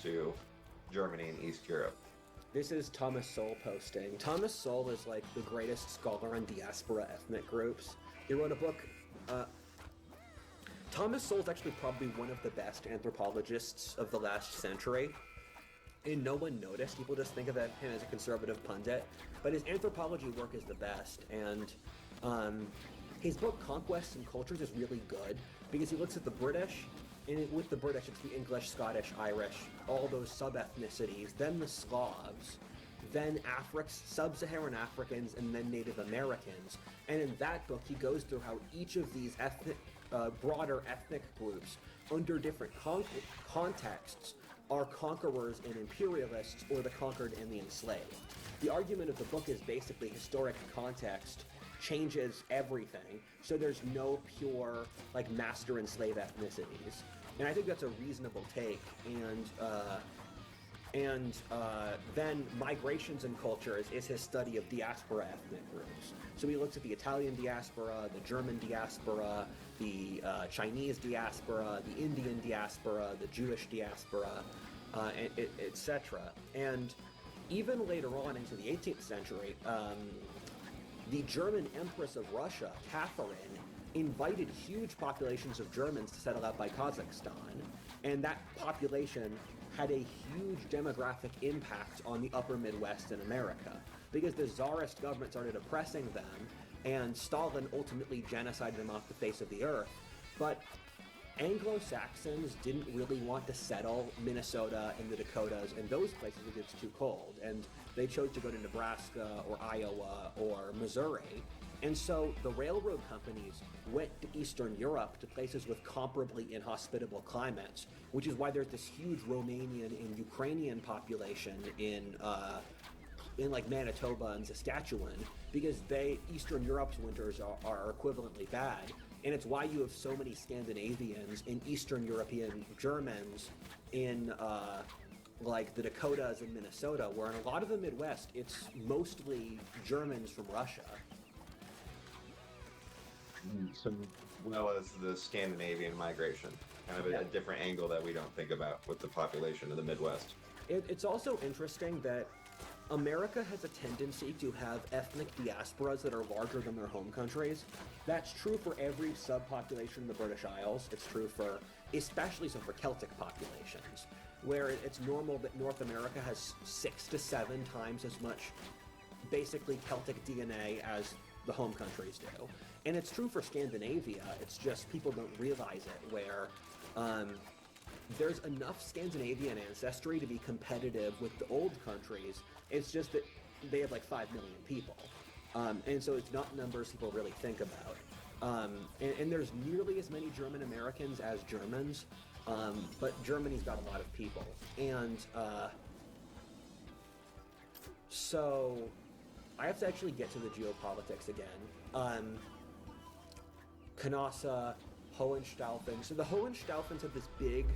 to Germany and East Europe. This is Thomas Sowell posting. Thomas Sowell is like the greatest scholar on diaspora ethnic groups. He wrote a book. Thomas Sowell is actually probably one of the best anthropologists of the last century. And no one noticed. People just think of him as a conservative pundit. But his anthropology work is the best. And his book, Conquests and Cultures, is really good because he looks at the British, and with the British, it's the English, Scottish, Irish, all those sub-ethnicities, then the Slavs, then sub-Saharan Africans, and then Native Americans. And in that book, he goes through how each of these broader ethnic groups, under different contexts, are conquerors and imperialists, or the conquered and the enslaved. The argument of the book is basically historic context changes everything, so there's no pure like master and slave ethnicities, and I think that's a reasonable take. And then Migrations and Cultures is his study of diaspora ethnic groups. So he looks at the Italian diaspora, the German diaspora, the Chinese diaspora, the Indian diaspora, the Jewish diaspora, etc. And even later on into the 18th century, the German Empress of Russia, Catherine, invited huge populations of Germans to settle out by Kazakhstan, and that population had a huge demographic impact on the upper Midwest in America, because the Tsarist government started oppressing them, and Stalin ultimately genocided them off the face of the earth. But Anglo-Saxons didn't really want to settle Minnesota and the Dakotas and those places because it's too cold, and they chose to go to Nebraska or Iowa or Missouri. And so the railroad companies went to Eastern Europe, to places with comparably inhospitable climates, which is why there's this huge Romanian and Ukrainian population in like Manitoba and Saskatchewan, because Eastern Europe's winters are equivalently bad. And it's why you have so many Scandinavians and Eastern European Germans in like the Dakotas and Minnesota, where in a lot of the Midwest, it's mostly Germans from Russia. So, well as the Scandinavian migration, kind of a different angle that we don't think about with the population of the Midwest. It's also interesting that America has a tendency to have ethnic diasporas that are larger than their home countries. That's true for every subpopulation in the British Isles. It's true especially so for Celtic populations, where it's normal that North America has 6 to 7 times as much basically Celtic DNA as the home countries do. And it's true for Scandinavia. It's just people don't realize it, where there's enough Scandinavian ancestry to be competitive with the old countries. It's just that they have like 5 million people. And so it's not numbers people really think about. And there's nearly as many German Americans as Germans, but Germany's got a lot of people. And so I have to actually get to the geopolitics again. Canossa, Hohenstaufen. So the Hohenstaufens have this big